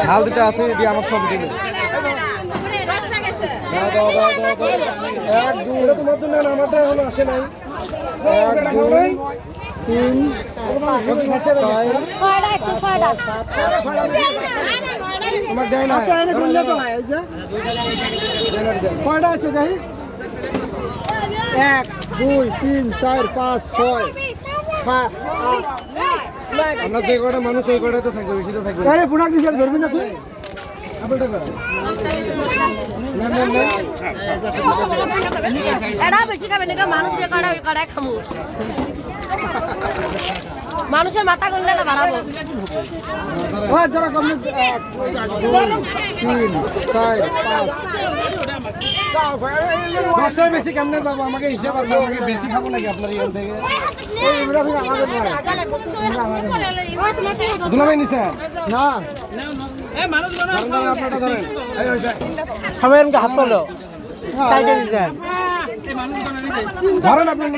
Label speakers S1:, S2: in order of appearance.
S1: ঝাল দিতে আছে এটি আমার সব দিকে এক দুই তোমার জন্য আমারটা এখনো আসে নাই এক দুই তিন তোমার দেয় না কয়টা আছে দেখি 1 2 3 4 5 6 7 8 আমরা যে কটা মানুষ ওই কটা তো থাকবে বেশি তো থাকবে আরে পুনাক দিছে ধরবি না তুই আপেলটা কর না না না
S2: এরা বেশি খাবে না মানুষ যে কড়া ওই কড়াই খামু মানুষের মাথা গললে না বাড়াবো
S1: ও জরা কম 1 2 3 4 5 দশটার বেশি কেমনে যাবো আমাকে হিসেব আছে আমাকে বেশি খাবো নাকি আপনার এখান থেকে দুলাভাই নিছেন না আপনারটা ধরেন
S3: সবাই আমাকে হাত তোলো টাইটে দিচ্ছেন
S1: ধরেন আপনার